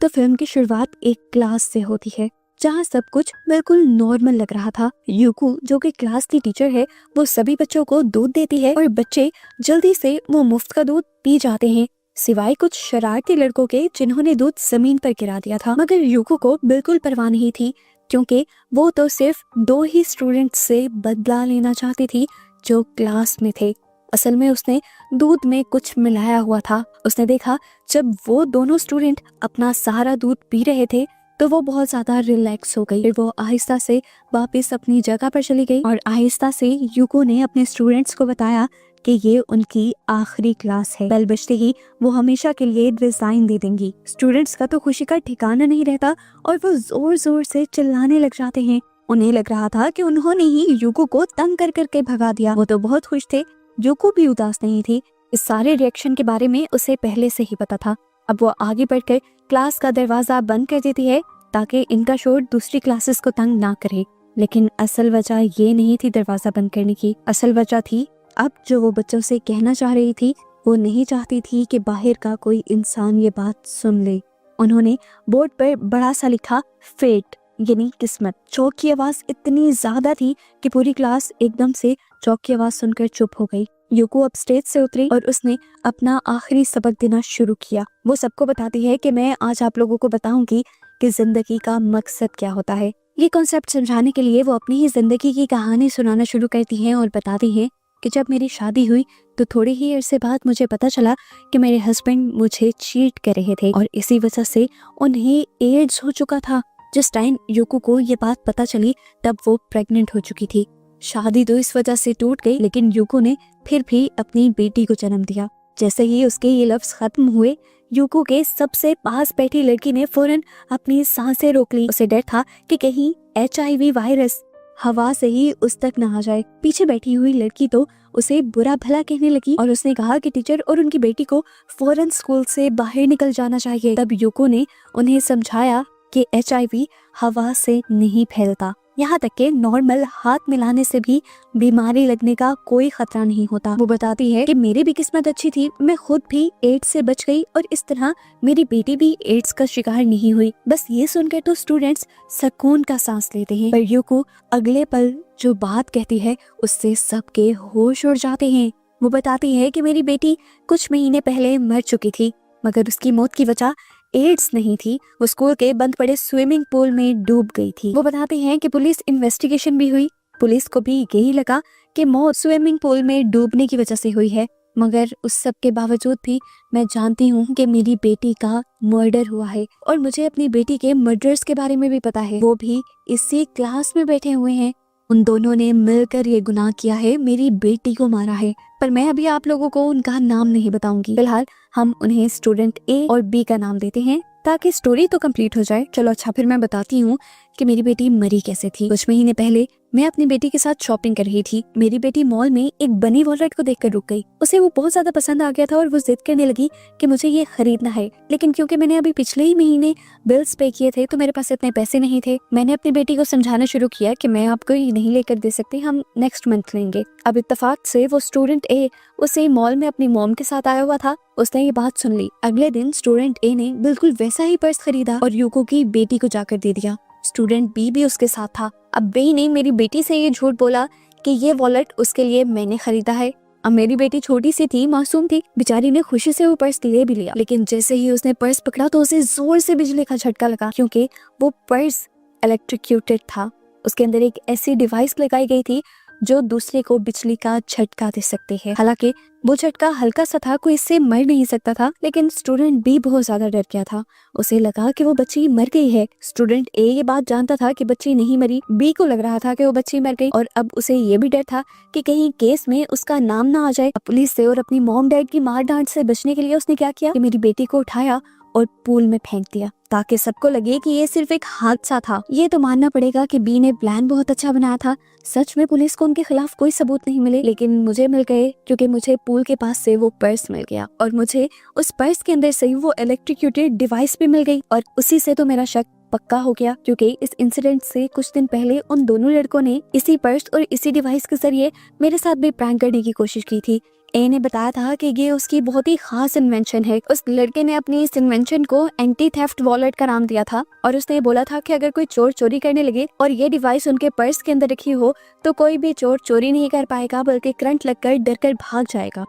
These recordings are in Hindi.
तो फिल्म की शुरुआत एक क्लास से होती है जहाँ सब कुछ बिल्कुल नॉर्मल लग रहा था। यूकू जो कि क्लास की टीचर है वो सभी बच्चों को दूध देती है और बच्चे जल्दी से वो मुफ्त का दूध पी जाते हैं, सिवाय कुछ शरारती लड़कों के जिन्होंने दूध जमीन पर गिरा दिया था। मगर यूकू को बिल्कुल परवाह नहीं थी क्योंकि वो तो सिर्फ 2 ही स्टूडेंट्स से बदला लेना चाहती थी जो क्लास में थे। असल में उसने दूध में कुछ मिलाया हुआ था। उसने देखा जब वो दोनों स्टूडेंट अपना सारा दूध पी रहे थे तो वो बहुत ज्यादा रिलैक्स हो गई। फिर वो आहिस्ता से वापस अपनी जगह पर चली गई और आहिस्ता से यूको ने अपने स्टूडेंट्स को बताया कि ये उनकी आखिरी क्लास है। बेल बजते ही वो हमेशा के लिए रिजाइन दे देंगी। स्टूडेंट्स का तो खुशी का ठिकाना नहीं रहता और वो जोर जोर से चिल्लाने लग जाते हैं। उन्हें लग रहा था कि उन्होंने ही यूको को तंग कर करके भगा दिया। वो तो बहुत खुश थे। यूको भी उदास नहीं थी। इस सारे रिएक्शन के बारे में उसे पहले से ही पता था। अब वो आगे बढ़कर क्लास का दरवाजा बंद कर देती है ताकि इनका शोर दूसरी क्लासेस को तंग ना करे। लेकिन असल वजह ये नहीं थी दरवाजा बंद करने की। असल वजह थी अब जो वो बच्चों से कहना चाह रही थी वो नहीं चाहती थी कि बाहर का कोई इंसान ये बात सुन ले। उन्होंने बोर्ड पर बड़ा सा लिखा फेट यानी किस्मत। चौक की आवाज इतनी ज्यादा थी कि पूरी क्लास एकदम से चौक की आवाज सुनकर चुप हो गई। यूको अब स्टेज से उतरी और उसने अपना आखिरी सबक देना शुरू किया। वो सबको बताती है कि मैं आज आप लोगों को बताऊंगी कि जिंदगी का मकसद क्या होता है। ये कॉन्सेप्ट समझाने के लिए वो अपनी ही जिंदगी की कहानी सुनाना शुरू करती हैं और बताती हैं कि जब मेरी शादी हुई तो थोड़े ही अरसे बाद मुझे पता चला कि मेरे हस्बैंड मुझे चीट कर रहे थे और इसी वजह से उन्हें एड्स हो चुका था। जिस टाइम यूको को ये बात पता चली तब वो प्रेग्नेंट हो चुकी थी। शादी तो इस वजह से टूट गई लेकिन यूको ने फिर भी अपनी बेटी को जन्म दिया। जैसे ही उसके ये लफ्ज खत्म हुए यूको के सबसे पास बैठी लड़की ने फौरन अपनी सांसें रोक ली। उसे डर था कि कहीं HIV वायरस हवा से ही उस तक न आ जाए। पीछे बैठी हुई लड़की तो उसे बुरा भला कहने लगी और उसने कहा कि टीचर और उनकी बेटी को फौरन स्कूल से बाहर निकल जाना चाहिए। तब यूको ने उन्हें समझाया कि HIV हवा से नहीं फैलता, यहाँ तक के नॉर्मल हाथ मिलाने से भी बीमारी लगने का कोई खतरा नहीं होता। वो बताती है कि मेरी भी किस्मत अच्छी थी, मैं खुद भी एड्स से बच गई और इस तरह मेरी बेटी भी एड्स का शिकार नहीं हुई। बस ये सुनकर तो स्टूडेंट्स सुकून का सांस लेते हैं, पर यूको अगले पल जो बात कहती है उससे सबके होश उड़ जाते हैं। वो बताती है कि मेरी बेटी कुछ महीने पहले मर चुकी थी मगर उसकी मौत की वजह एड्स नहीं थी, वो स्कूल के बंद पड़े स्विमिंग पूल में डूब गई थी। वो बताते हैं कि पुलिस इन्वेस्टिगेशन भी हुई। पुलिस को भी यही लगा कि मौत स्विमिंग पूल में डूबने की वजह से हुई है, मगर उस सब के बावजूद भी मैं जानती हूँ कि मेरी बेटी का मर्डर हुआ है और मुझे अपनी बेटी के मर्डर्स के बारे में भी पता है। वो भी इसी क्लास में बैठे हुए हैं। उन दोनों ने मिलकर ये गुनाह किया है, मेरी बेटी को मारा है। पर मैं अभी आप लोगों को उनका नाम नहीं बताऊंगी। फिलहाल हम उन्हें स्टूडेंट A और B का नाम देते हैं ताकि स्टोरी तो कंप्लीट हो जाए। चलो अच्छा, फिर मैं बताती हूँ कि मेरी बेटी मरी कैसे थी। कुछ महीने पहले मैं अपनी बेटी के साथ शॉपिंग कर रही थी। मेरी बेटी मॉल में एक बनी वॉलरट को देखकर रुक गई। उसे वो बहुत ज्यादा पसंद आ गया था और वो जिद करने लगी कि मुझे ये खरीदना है। लेकिन क्योंकि मैंने अभी पिछले ही महीने बिल्स पे किए थे तो मेरे पास इतने पैसे नहीं थे। मैंने अपनी बेटी को समझाना शुरू किया कि मैं आपको ये नहीं लेकर दे सकती, हम नेक्स्ट मंथ लेंगे। अब इत्तेफाक से वो स्टूडेंट A उसे मॉल में अपनी मॉम के साथ आया हुआ था। उसने ये बात सुन ली। अगले दिन स्टूडेंट A ने बिल्कुल वैसा ही पर्स खरीदा और यूको की बेटी को जाकर दे दिया। स्टूडेंट B भी उसके साथ था। अब B ने मेरी बेटी से ये झूठ बोला कि ये वॉलेट उसके लिए मैंने खरीदा है। अब मेरी बेटी छोटी सी थी, मासूम थी, बेचारी ने खुशी से वो पर्स ले भी लिया। लेकिन जैसे ही उसने पर्स पकड़ा तो उसे जोर से बिजली का झटका लगा क्योंकि वो पर्स इलेक्ट्रिक्यूटेड था। उसके अंदर एक ऐसी डिवाइस लगाई गई थी जो दूसरे को बिजली का झटका दे सकते हैं। हालांकि वो झटका हल्का सा था, कोई इससे मर नहीं सकता था, लेकिन स्टूडेंट B बहुत ज्यादा डर गया था। उसे लगा कि वो बच्ची मर गई है। स्टूडेंट A ये बात जानता था कि बच्ची नहीं मरी। B को लग रहा था कि वो बच्ची मर गई और अब उसे ये भी डर था कि कहीं केस में उसका नाम ना आ जाए। पुलिस से और अपनी मॉम डैड की मार डांट से बचने के लिए उसने क्या किया कि मेरी बेटी को उठाया और पूल में फेंक दिया ताकि सबको लगे कि ये सिर्फ एक हादसा था। ये तो मानना पड़ेगा कि B ने प्लान बहुत अच्छा बनाया था। सच में पुलिस को उनके खिलाफ कोई सबूत नहीं मिले, लेकिन मुझे मिल गए क्योंकि मुझे पूल के पास से वो पर्स मिल गया और मुझे उस पर्स के अंदर से वो इलेक्ट्रिक्यूटेड डिवाइस भी मिल गई और उसी से तो मेरा शक पक्का हो गया क्योंकि इस इंसिडेंट से कुछ दिन पहले उन दोनों लड़कों ने इसी पर्स और इसी डिवाइस के जरिए मेरे साथ भी प्रैंक करने की कोशिश की थी। ए ने बताया था कि ये उसकी बहुत ही खास इन्वेंशन है। उस लड़के ने अपनी इस इन्वेंशन को एंटी थेफ्ट वॉलेट का नाम दिया था और उसने बोला था कि अगर कोई चोर चोरी करने लगे और ये डिवाइस उनके पर्स के अंदर रखी हो तो कोई भी चोर चोरी नहीं कर पाएगा, बल्कि करंट लगकर डरकर भाग जाएगा।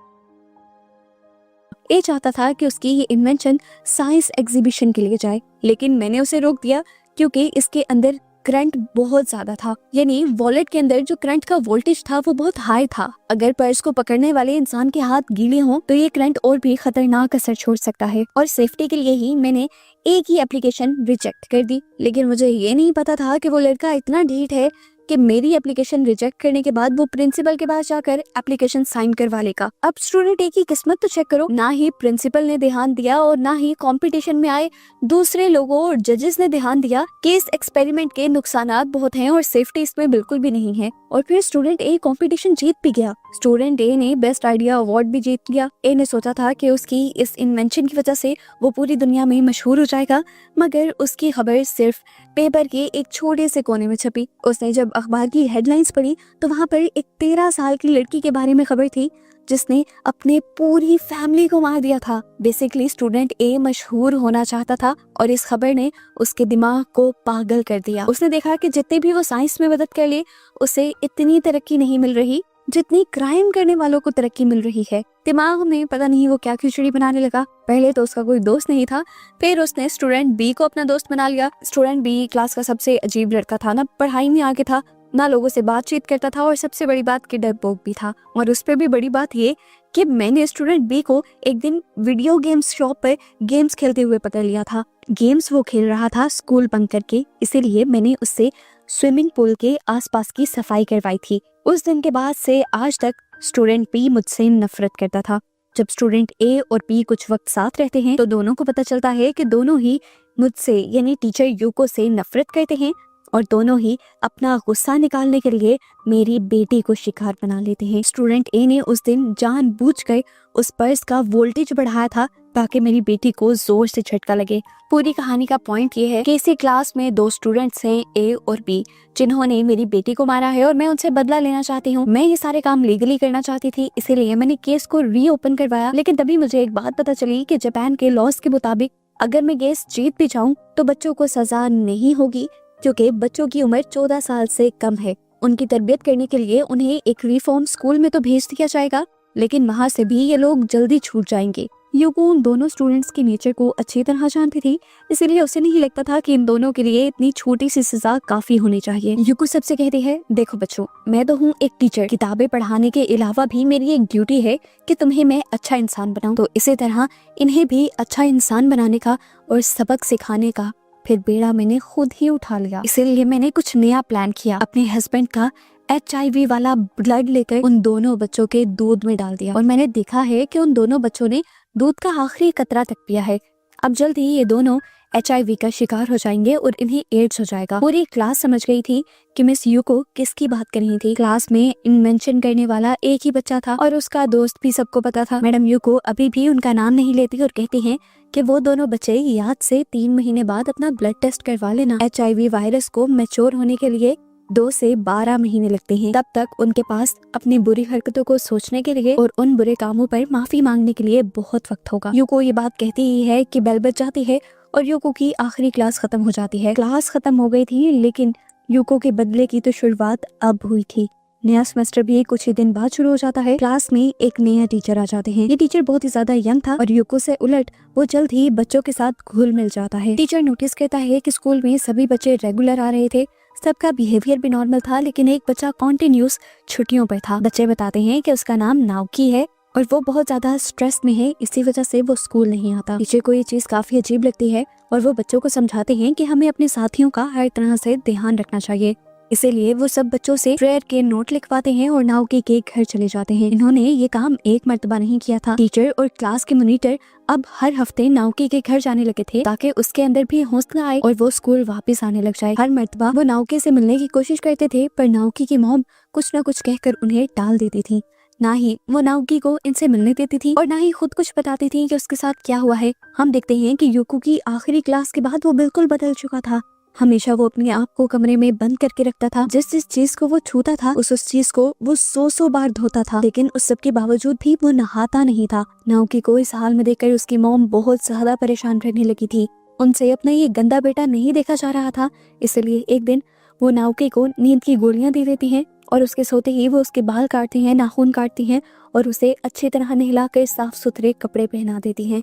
ए चाहता था कि उसकी ये इन्वेंशन साइंस एग्जीबिशन के लिए जाए, लेकिन मैंने उसे रोक दिया क्योंकि इसके अंदर करंट बहुत ज्यादा था। यानी वॉलेट के अंदर जो करंट का वोल्टेज था वो बहुत हाई था। अगर पर्स को पकड़ने वाले इंसान के हाथ गीले हों तो ये करंट और भी खतरनाक असर छोड़ सकता है। और सेफ्टी के लिए ही मैंने एक ही एप्लीकेशन रिजेक्ट कर दी, लेकिन मुझे ये नहीं पता था कि वो लड़का इतना ढीठ है कि मेरी एप्लीकेशन रिजेक्ट करने के बाद वो प्रिंसिपल के पास जाकर एप्लीकेशन साइन करवा लेगा। अब स्टूडेंट ए की किस्मत तो चेक करो, ना ही प्रिंसिपल ने ध्यान दिया और ना ही कंपटीशन में आए दूसरे लोगों और जजेस ने ध्यान दिया कि इस एक्सपेरिमेंट के नुकसानात बहुत हैं और सेफ्टी इसमें बिल्कुल भी नहीं है। और फिर स्टूडेंट ए कंपटीशन जीत भी गया। स्टूडेंट ए ने बेस्ट आइडिया अवार्ड भी जीत लिया। ए ने सोचा था कि उसकी इस इन्वेंशन की वजह से वो पूरी दुनिया में मशहूर हो जाएगा, मगर उसकी खबर सिर्फ पेपर के एक छोटे से कोने में छपी। उसने जब अखबार की हेडलाइंस पढ़ी तो वहाँ पर एक 13 साल की लड़की के बारे में खबर थी जिसने अपने पूरी फैमिली को मार दिया था। बेसिकली स्टूडेंट ए मशहूर होना चाहता था और इस खबर ने उसके दिमाग को पागल कर दिया। उसने देखा कि जितने भी वो साइंस में मदद कर ले उसे इतनी तरक्की नहीं मिल रही जितनी क्राइम करने वालों को तरक्की मिल रही है। दिमाग में पता नहीं वो क्या खिचड़ी बनाने लगा। पहले तो उसका कोई दोस्त नहीं था, फिर उसने स्टूडेंट बी को अपना दोस्त बना लिया। स्टूडेंट बी क्लास का सबसे अजीब लड़का था, ना पढ़ाई में आगे था ना लोगों से बातचीत करता था और सबसे बड़ी बात कि डरपोक भी था। और उस पर भी बड़ी बात ये कि मैंने स्टूडेंट बी को एक दिन वीडियो गेम्स शॉप पर गेम्स खेलते हुए पकड़ लिया था। गेम्स वो खेल रहा था स्कूल बंक करके, इसीलिए मैंने उससे स्विमिंग पूल के आसपास की सफाई करवाई थी। उस दिन के बाद से आज तक स्टूडेंट बी मुझसे नफरत करता था। जब स्टूडेंट ए और बी कुछ वक्त साथ रहते हैं तो दोनों को पता चलता है कि दोनों ही मुझसे यानी टीचर यूको से नफरत करते हैं और दोनों ही अपना गुस्सा निकालने के लिए मेरी बेटी को शिकार बना लेते हैं। स्टूडेंट ए ने उस दिन जानबूझकर उस पर्स का वोल्टेज बढ़ाया था ताकि मेरी बेटी को जोर से झटका लगे। पूरी कहानी का पॉइंट ये है कि इसी क्लास में 2 स्टूडेंट्स हैं, ए और बी, जिन्होंने मेरी बेटी को मारा है और मैं उनसे बदला लेना चाहती हूँ। मैं ये सारे काम लीगली करना चाहती थी, इसीलिए मैंने केस को रीओपन करवाया। लेकिन तभी मुझे एक बात पता चली कि जापान के लॉज के मुताबिक अगर मैं केस जीत भी जाऊँ तो बच्चों को सजा नहीं होगी, क्योंकि बच्चों की उम्र 14 साल से कम है। उनकी तरबियत करने के लिए उन्हें एक रिफॉर्म स्कूल में तो भेज दिया जाएगा, लेकिन वहाँ से भी ये लोग जल्दी छूट जाएंगे। यूको उन दोनों स्टूडेंट्स के नेचर को अच्छी तरह जानती थी, इसीलिए उसे नहीं लगता था कि इन दोनों के लिए इतनी छोटी सी सजा काफी होनी चाहिए। यूको सबसे कहती है, देखो बच्चों, मैं तो हूँ एक टीचर, किताबें पढ़ाने के अलावा भी मेरी एक ड्यूटी है कि तुम्हें मैं अच्छा इंसान बनाऊं। तो इसी तरह इन्हें भी अच्छा इंसान बनाने का और सबक सिखाने का फिर बेड़ा मैंने खुद ही उठा लिया। इसीलिए मैंने कुछ नया प्लान किया। अपने हस्बैंड का HIV वाला ब्लड लेकर उन दोनों बच्चों के दूध में डाल दिया और मैंने देखा है कि उन दोनों बच्चों ने दूध का आखिरी कतरा तक पिया है। अब जल्द ही ये दोनों HIV का शिकार हो जाएंगे और इन्हें एड्स हो जाएगा। पूरी क्लास समझ गई थी कि मिस यूको किसकी बात कर रही थी। क्लास में इन्वेंशन करने वाला एक ही बच्चा था और उसका दोस्त भी सबको पता था। मैडम यूको अभी भी उनका नाम नहीं लेती और कहती हैं कि वो दोनों बच्चे याद से 3 महीने बाद अपना ब्लड टेस्ट करवा लेना। HIV वायरस को मैच्योर होने के लिए 2 से 12 महीने लगते हैं। तब तक उनके पास अपनी बुरी हरकतों को सोचने के लिए और उन बुरे कामों पर माफी मांगने के लिए बहुत वक्त होगा। यूको ये बात कहती ही है कि बेल बज जाती है और यूको की आखिरी क्लास खत्म हो जाती है। क्लास खत्म हो गई थी, लेकिन यूको के बदले की तो शुरुआत अब हुई थी। नया सेमेस्टर भी कुछ ही दिन बाद शुरू हो जाता है। क्लास में एक नया टीचर आ जाते हैं। ये टीचर बहुत ही ज्यादा यंग था और यूको से उलट वो जल्द ही बच्चों के साथ घुल मिल जाता है। टीचर नोटिस करता है कि स्कूल में सभी बच्चे रेगुलर आ रहे थे, सबका बिहेवियर भी नॉर्मल था, लेकिन एक बच्चा कॉन्टिन्यूस छुट्टियों पर था। बच्चे बताते हैं कि उसका नाम नाओकी है और वो बहुत ज्यादा स्ट्रेस में है, इसी वजह से वो स्कूल नहीं आता। टीचर को ये चीज काफी अजीब लगती है और वो बच्चों को समझाते हैं कि हमें अपने साथियों का हर तरह से ध्यान रखना चाहिए। इसीलिए वो सब बच्चों से प्रेयर के नोट लिखवाते हैं और नाओकी के घर चले जाते हैं। इन्होंने ये काम एक मर्तबा नहीं किया था। टीचर और क्लास के मॉनिटर अब हर हफ्ते नाओकी के घर जाने लगे थे ताकि उसके अंदर भी हौसला आए और वो स्कूल वापस आने लग जाए। हर मर्तबा वो नाओकी से मिलने की कोशिश करते थे, पर नाओकी की मॉम कुछ न कुछ कहकर उन्हें टाल देती थी। ना ही वो नाओकी को इनसे मिलने देती थी और ना ही खुद कुछ बताती थी कि उसके साथ क्या हुआ है। हम देखते हैं कि यूको की आखिरी क्लास के बाद वो बिल्कुल बदल चुका था। हमेशा वो अपने आप को कमरे में बंद करके रखता था। जिस जिस चीज को वो छूता था उस चीज को वो 100 बार धोता था, लेकिन उस सब के बावजूद भी वो नहाता नहीं था। नाओकी को इस हाल में देखकर उसकी मॉम बहुत ज्यादा परेशान रहने लगी थी। उनसे अपना ये गंदा बेटा नहीं देखा जा रहा था, इसलिए एक दिन वो नाओकी को नींद की गोलियां दे देती हैं और उसके सोते ही वो उसके बाल काटती हैं, नाखून काटती हैं और उसे अच्छी तरह नहलाकर साफ सुथरे कपड़े पहना देती हैं।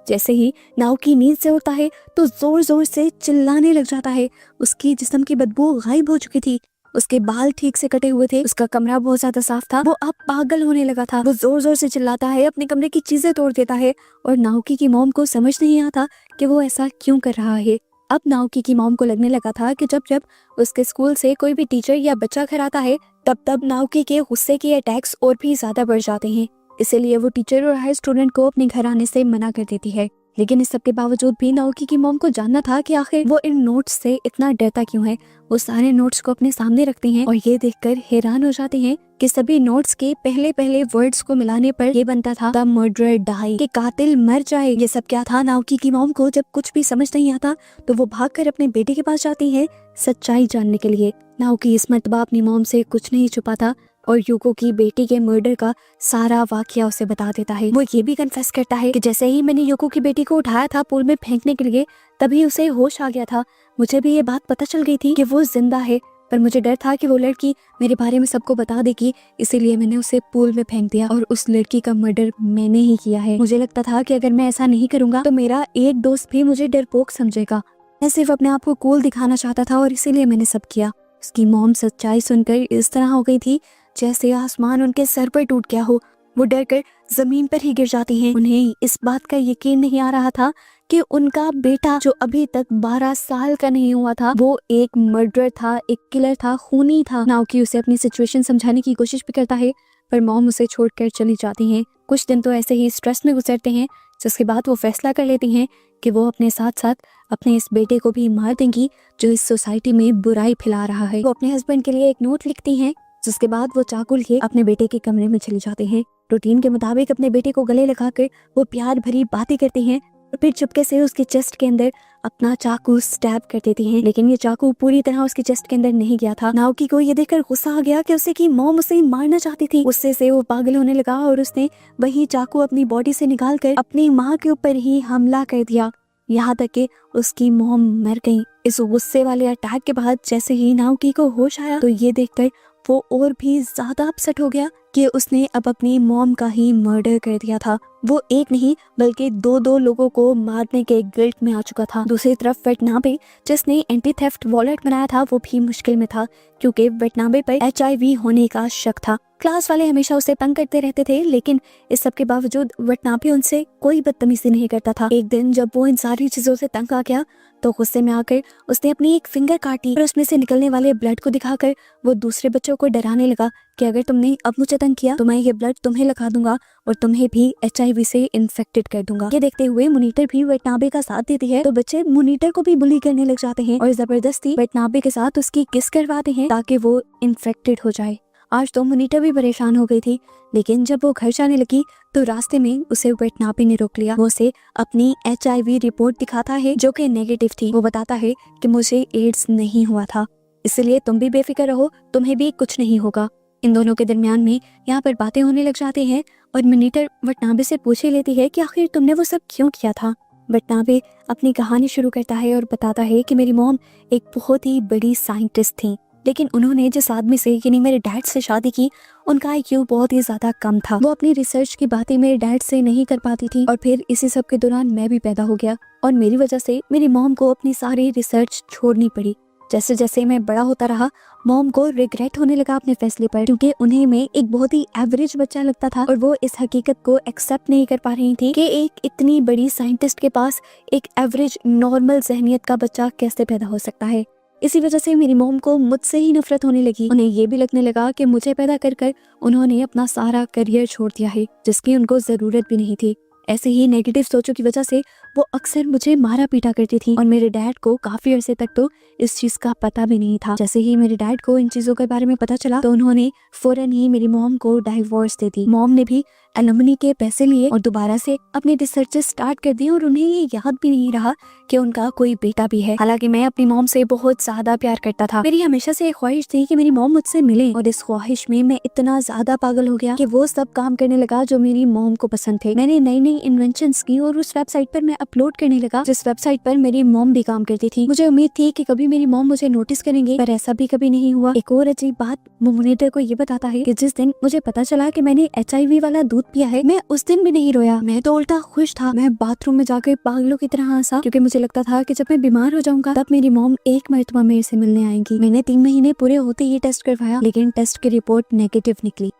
जैसे ही नाओकी नींद से उठता है तो जोर जोर से चिल्लाने लग जाता है। उसकी जिस्म की बदबू गायब हो चुकी थी, उसके बाल ठीक से कटे हुए थे, उसका कमरा बहुत ज्यादा साफ था। वो अब पागल होने लगा था। वो जोर जोर से चिल्लाता है, अपने कमरे की चीजें तोड़ देता है और नाओकी की मॉम को समझ नहीं आता कि वो ऐसा क्यों कर रहा है। अब नाओकी की मॉम को लगने लगा था कि जब जब उसके स्कूल से कोई भी टीचर या बच्चा घर आता है तब तब नाओकी के गुस्से के अटैक्स और भी ज्यादा बढ़ जाते हैं। इसीलिए वो टीचर और हर स्टूडेंट को अपने घर आने से मना कर देती है। लेकिन इस सब के बावजूद भी नाओकी की मॉम को जानना था कि आखिर वो इन नोट्स से इतना डरता क्यों है। वो सारे नोट्स को अपने सामने रखती हैं और ये देखकर हैरान हो जाती हैं कि सभी नोट्स के पहले पहले वर्ड्स को मिलाने पर ये बनता था द मर्डरर डाई, कि कातिल मर जाए। ये सब क्या था? नाओकी की मॉम को जब कुछ भी समझ नहीं आता तो वो भागकर अपने बेटे के पास जाती है सच्चाई जानने के लिए। नाओकी इस मर्तबा अपनी मॉम से कुछ नहीं छुपाता और यूको की बेटी के मर्डर का सारा वाकया उसे बता देता है। वो ये भी कन्फेस करता है कि जैसे ही मैंने यूको की बेटी को उठाया था पूल में फेंकने के लिए तभी उसे होश आ गया था। मुझे भी ये बात पता चल गई थी कि वो जिंदा है, पर मुझे डर था कि वो लड़की मेरे बारे में सबको बता देगी, इसीलिए मैंने उसे पूल में फेंक दिया और उस लड़की का मर्डर मैंने ही किया है। मुझे लगता था कि अगर मैं ऐसा नहीं करूंगा तो मेरा एक दोस्त भी मुझे डरपोक समझेगा। मैं सिर्फ अपने आप को कूल दिखाना चाहता था और इसीलिए मैंने सब किया। उसकी मॉम सच्चाई सुनकर इस तरह हो गई थी जैसे आसमान उनके सर पर टूट गया हो। वो डरकर जमीन पर ही गिर जाती हैं। उन्हें इस बात का यकीन नहीं आ रहा था कि उनका बेटा जो अभी तक 12 साल का नहीं हुआ था वो एक मर्डरर था, एक किलर था, खूनी था। नाओकी उसे अपनी सिचुएशन समझाने की कोशिश भी करता है पर मॉम उसे छोड़कर चली जाती हैं। कुछ दिन तो ऐसे ही स्ट्रेस में गुजरते हैं, जिसके बाद वो फैसला कर लेती हैं कि वो अपने साथ साथ अपने इस बेटे को भी मार देंगी जो इस सोसाइटी में बुराई फैला रहा है। वो अपने हस्बैंड के लिए एक नोट लिखती हैं, जिसके बाद वो चाकू लिए अपने बेटे के कमरे में चले जाते हैं। रूटीन के मुताबिक अपने बेटे को गले लगाकर वो प्यार भरी बातें करती हैं और फिर चुपके से उसके चेस्ट के अंदर अपना चाकू स्टैब कर देती हैं। लेकिन ये चाकू पूरी तरह उसके चेस्ट के अंदर नहीं गया था। नाओकी को ये देखकर गुस्सा आ गया कि उसे की मॉम उसे मारना चाहती थी। गुस्से से वो पागल होने लगा और उसने वही चाकू अपनी बॉडी से निकालकर अपनी माँ के ऊपर ही हमला कर दिया, यहाँ तक कि उसकी मॉम मर गई। इस गुस्से वाले अटैक के बाद जैसे ही नाओकी को होश आया तो ये देखकर वो और भी ज्यादा अपसेट हो गया कि उसने अब अपनी मॉम का ही मर्डर कर दिया था। वो एक नहीं बल्कि दो लोगों को मारने के गिल्ट में आ चुका था। दूसरी तरफ वेटनाबे जिसने एंटी थेफ्ट वॉलेट बनाया था वो भी मुश्किल में था क्योंकि वेटनाबे पर HIV होने का शक था। क्लास वाले हमेशा उसे तंग करते रहते थे, लेकिन इस सब के बावजूद वेटनाबे उनसे कोई बदतमीजी नहीं करता था। एक दिन जब वो इन सारी चीजों से तंग आ गया तो गुस्से में आकर उसने अपनी एक फिंगर काटी और उसमें से निकलने वाले ब्लड को दिखाकर वो दूसरे बच्चों को डराने लगा कि अगर तुमने अब मुझे तंग किया तो मैं ये ब्लड तुम्हें लगा दूंगा और तुम्हें भी HIV से इन्फेक्टेड कर दूंगा। ये देखते हुए मुनीटर भी वेटनाबे का साथ देती है तो बच्चे मुनीटर को भी बुली करने लग जाते हैं और जबरदस्ती वेटनाबे के साथ उसकी किस करवाते हैं ताकि वो इन्फेक्टेड हो जाए। आज तो मुनीटर भी परेशान हो गई थी, लेकिन जब वो घर जाने लगी तो रास्ते में उसे वेटनाबे ने रोक लिया। वो उसे अपनी HIV रिपोर्ट दिखाता है जो कि नेगेटिव थी। वो बताता है कि मुझे एड्स नहीं हुआ था, इसलिए तुम भी बेफिक्र रहो, तुम्हें भी कुछ नहीं होगा। इन दोनों के दरमियान में यहाँ पर बातें होने लग जाती हैं और मुनीटर वेटनाबे से पूछ ही लेती है कि आखिर तुमने वो सब क्यों किया था। वेटनाबे अपनी कहानी शुरू करता है और बताता है कि मेरी मॉम एक बहुत ही बड़ी साइंटिस्ट थी, लेकिन उन्होंने जिस आदमी से यानी मेरे डैड से शादी की उनका IQ बहुत ही ज्यादा कम था। वो अपनी रिसर्च की बातें मेरे डैड से नहीं कर पाती थी और फिर इसी सब के दौरान मैं भी पैदा हो गया और मेरी वजह से मेरी मॉम को अपनी सारी रिसर्च छोड़नी पड़ी। जैसे जैसे मैं बड़ा होता रहा मॉम को रिग्रेट होने लगा अपने फैसले पर, क्योंकि उन्हें मैं एक बहुत ही एवरेज बच्चा लगता था और वो इस हकीकत को एक्सेप्ट नहीं कर पा रही थी कि एक इतनी बड़ी साइंटिस्ट के पास एक एवरेज नॉर्मल जहनियत का बच्चा कैसे पैदा हो सकता है। इसी वजह से मेरी मॉम को मुझसे ही नफरत होने लगी। उन्हें ये भी लगने लगा कि मुझे पैदा कर कर उन्होंने अपना सारा करियर छोड़ दिया है जिसकी उनको जरूरत भी नहीं थी। ऐसे ही नेगेटिव सोचों की वजह से वो अक्सर मुझे मारा पीटा करती थी और मेरे डैड को काफी अरसे तक तो इस चीज का पता भी नहीं था। जैसे ही मेरे डैड को इन चीजों के बारे में पता चला तो उन्होंने फौरन ही मेरी मॉम को डाइवोर्स दे दी। मॉम ने भी एलुमनी के पैसे लिए और दोबारा से अपने रिसर्च स्टार्ट कर दिए और उन्हें ये याद भी नहीं रहा कि उनका कोई बेटा भी है। हालांकि मैं अपनी मॉम से बहुत ज्यादा प्यार करता था। मेरी हमेशा से एक ख्वाहिश थी कि मेरी मॉम मुझसे मिले और इस ख्वाहिश में मैं इतना ज्यादा पागल हो गया कि वो सब काम करने लगा जो मेरी मॉम को पसंद थे। मैंने नई नई इन्वेंशंस की और उस वेबसाइट पर मैं अपलोड करने लगा जिस वेबसाइट पर मेरी मॉम भी काम करती थी। मुझे उम्मीद थी कि कभी मेरी मॉम मुझे नोटिस करेंगे, पर ऐसा भी कभी नहीं हुआ। एक और अजीब बात वो मॉनिटर को ये बताता है कि जिस दिन मुझे पता चला कि मैंने HIV वाला दूध पिया है, मैं उस दिन भी नहीं रोया। मैं तो उल्टा खुश था। मैं बाथरूम में जाकर पागलों की तरह हंसा क्योंकि मुझे लगता था कि जब मैं बीमार हो जाऊंगा तब मेरी मॉम एक मर्तबा मेरे से मिलने आएंगी। मैंने 3 महीने पूरे होते ही टेस्ट करवाया, लेकिन टेस्ट की रिपोर्ट नेगेटिव निकली।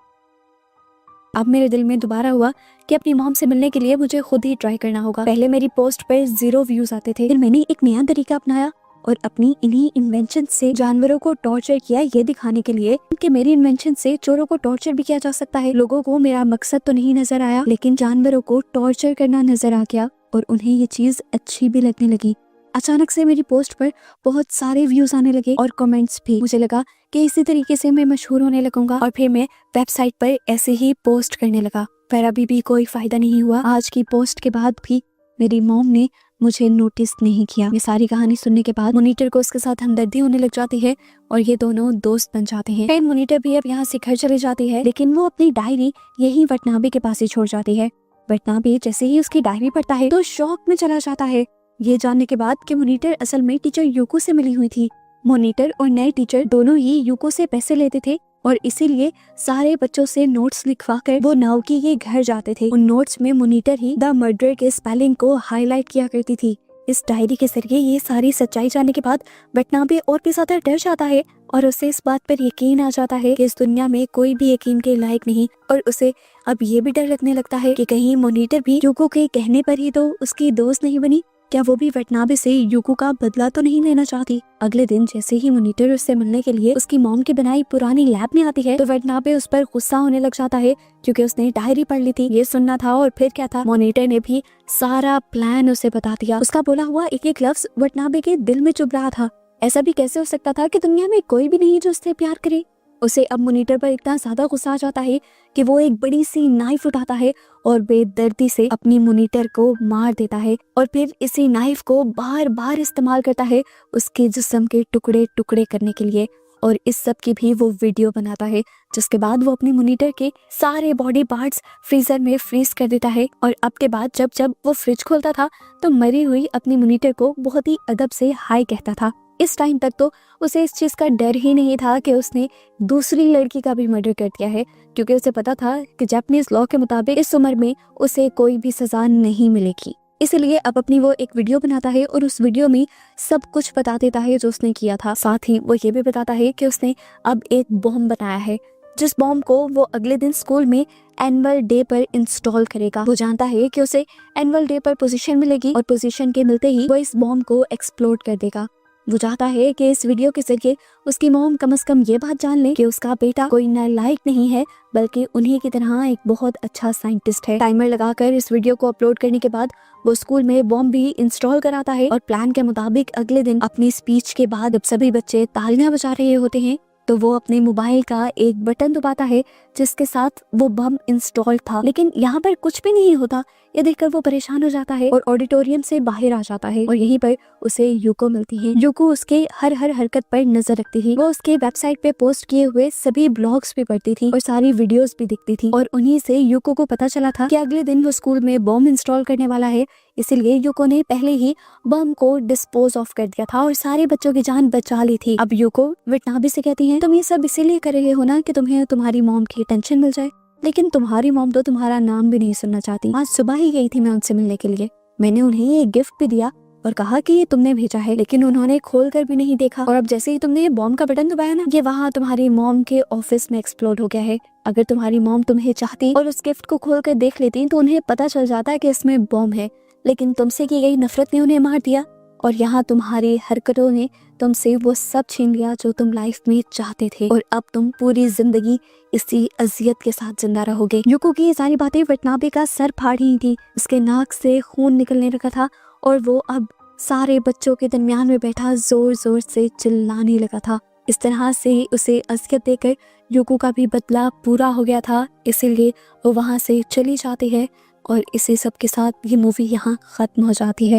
अब मेरे दिल में दोबारा हुआ कि अपनी मॉम से मिलने के लिए मुझे खुद ही ट्राई करना होगा। पहले मेरी पोस्ट पर 0 व्यूज आते थे, फिर मैंने एक नया तरीका अपनाया और अपनी इन्हीं इन्वेंशन से जानवरों को टॉर्चर किया, ये दिखाने के लिए कि मेरी इन्वेंशन से चोरों को टॉर्चर भी किया जा सकता है। लोगों को मेरा मकसद तो नहीं नजर आया, लेकिन जानवरों को टॉर्चर करना नजर आ गया और उन्हें ये चीज अच्छी भी लगने लगी। अचानक से मेरी पोस्ट पर बहुत सारे व्यूज आने लगे और कमेंट्स भी। मुझे लगा कि इसी तरीके से मैं मशहूर होने लगूंगा और फिर मैं वेबसाइट पर ऐसे ही पोस्ट करने लगा, पर अभी भी कोई फायदा नहीं हुआ। आज की पोस्ट के बाद भी मेरी मॉम ने मुझे नोटिस नहीं किया। ये सारी कहानी सुनने के बाद मॉनिटर को उसके साथ हमदर्दी होने लग जाती है और ये दोनों दोस्त बन जाते हैं। फिर मॉनिटर भी अब यहाँ से घर चले जाती है, लेकिन वो अपनी डायरी यही वटनाबे के पास ही छोड़ जाती है। वटनाबे जैसे ही उसकी डायरी पढ़ता है तो शॉक में चला जाता है, ये जानने के बाद कि मॉनिटर असल में टीचर यूको से मिली हुई थी। मॉनिटर और नए टीचर दोनों ही यूको से पैसे लेते थे और इसीलिए सारे बच्चों से नोट्स लिखवाकर वो नाओकी के घर जाते थे। उन नोट्स में मॉनिटर ही द मर्डर के स्पेलिंग को हाईलाइट किया करती थी। इस डायरी के जरिए ये सारी सच्चाई जानने के बाद वटनाबे और भी ज्यादा डर जाता है और उसे इस बात पर यकीन आ जाता है कि इस दुनिया में कोई भी यकीन के लायक नहीं। और उसे अब ये भी डर लगने लगता है कि कहीं मॉनिटर भी यूको के कहने पर ही तो उसकी दोस्त नहीं बनी, क्या वो भी वटनाबे से यूको का बदला तो नहीं लेना चाहती। अगले दिन जैसे ही मॉनिटर उससे मिलने के लिए उसकी मॉम की बनाई पुरानी लैब में आती है तो वटनाबे उस पर गुस्सा होने लग जाता है क्योंकि उसने डायरी पढ़ ली थी। ये सुनना था और फिर क्या था, मॉनिटर ने भी सारा प्लान उसे बता दिया। उसका बोला हुआ एक एक लफ्ज वटनाबे के दिल में चुभ रहा था। ऐसा भी कैसे हो सकता था कि दुनिया में कोई भी नहीं जो उससे प्यार करे। उसे अब मॉनिटर पर इतना ज्यादा गुस्सा आ जाता है कि वो एक बड़ी सी नाइफ उठाता है और बेदर्दी से अपनी मॉनिटर को मार देता है और फिर इसी नाइफ को बार बार इस्तेमाल करता है उसके जिस्म के टुकड़े टुकड़े करने के लिए। और इस सब की भी वो वीडियो बनाता है, जिसके बाद वो अपनी मॉनिटर के सारे बॉडी पार्ट्स फ्रीजर में फ्रीज कर देता है। और अब के बाद जब जब वो फ्रिज खोलता था तो मरी हुई अपनी मॉनिटर को बहुत ही अदब से हाय कहता था। इस टाइम तक तो उसे इस चीज का डर ही नहीं था कि उसने दूसरी लड़की का भी मर्डर कर दिया है, क्योंकि उसे पता था कि जापानीज लॉ के मुताबिक इस उम्र में उसे कोई भी सजा नहीं मिलेगी। इसलिए अब अपनी वो एक वीडियो बनाता है और उस वीडियो में सब कुछ बता देता है जो उसने किया था। साथ ही वो ये भी बताता है कि उसने अब एक बॉम्ब बनाया है, जिस बॉम्ब को वो अगले दिन स्कूल में एनुअल डे पर इंस्टॉल करेगा। वो जानता है कि उसे एनुअल डे पर पोजीशन मिलेगी और पोजीशन के मिलते ही वो इस बॉम्ब को एक्सप्लोड कर देगा। वो चाहता है कि इस वीडियो के जरिए उसकी मॉम कम से कम ये बात जान ले कि उसका बेटा कोई नालायक नहीं है, बल्कि उन्हीं की तरह एक बहुत अच्छा साइंटिस्ट है। टाइमर लगाकर इस वीडियो को अपलोड करने के बाद वो स्कूल में बॉम्ब भी इंस्टॉल कराता है और प्लान के मुताबिक अगले दिन अपनी स्पीच के बाद जब सभी बच्चे तालियां बजा रहे होते हैं तो वो अपने मोबाइल का एक बटन दबाता है जिसके साथ वो बम इंस्टॉल था, लेकिन यहाँ पर कुछ भी नहीं होता। ये देखकर वो परेशान हो जाता है और ऑडिटोरियम से बाहर आ जाता है और यहीं पर उसे यूको मिलती है। यूको उसके हर हरकत पर नजर रखती थी। वो उसके वेबसाइट पे पोस्ट किए हुए सभी ब्लॉग्स भी पढ़ती थी और सारी वीडियोस भी दिखती थी और उन्हीं से यूको को पता चला था कि अगले दिन वो स्कूल में बम इंस्टॉल करने वाला है। इसीलिए यूको ने पहले ही बम को डिस्पोज ऑफ कर दिया था और सारे बच्चों की जान बचा ली थी। अब यूको वटनाबे से कहती है, तुम ये सब इसीलिए कर रहे हो ना कि तुम्हें तुम्हारी मॉम की टेंशन मिल जाए, लेकिन तुम्हारी मॉम तो तुम्हारा नाम भी नहीं सुनना चाहती। आज सुबह ही गई थी मैं उनसे मिलने के लिए, मैंने उन्हें एक गिफ्ट भी दिया और कहा कि ये तुमने भेजा है, लेकिन उन्होंने खोल कर भी नहीं देखा। और अब जैसे ही तुमने ये बॉम्ब का बटन दबाया ना, ये वहाँ तुम्हारी मॉम के ऑफिस में एक्सप्लोड हो गया है। अगर तुम्हारी मॉम तुम्हें चाहती और उस गिफ्ट को खोल कर देख लेती तो उन्हें पता चल जाता कि इसमें बॉम्ब है, लेकिन तुमसे की गई नफरत ने उन्हें मार दिया और यहाँ तुम्हारी हरकतों ने तुमसे वो सब छीन लिया जो तुम लाइफ में चाहते थे और अब तुम पूरी जिंदगी इसी अजियत के साथ जिंदा रहोगे। यूको की ये सारी बातें वटनाबे का सर फाड़ ही थी। उसके नाक से खून निकलने लगा था और वो अब सारे बच्चों के दरमियान में बैठा जोर जोर से चिल्लाने लगा था। इस तरह से उसे अज़ियत देकर युको का भी बदला पूरा हो गया था, इसीलिए वो वहाँ से चली जाती है और इसी सब के साथ ये मूवी यहाँ ख़त्म हो जाती है।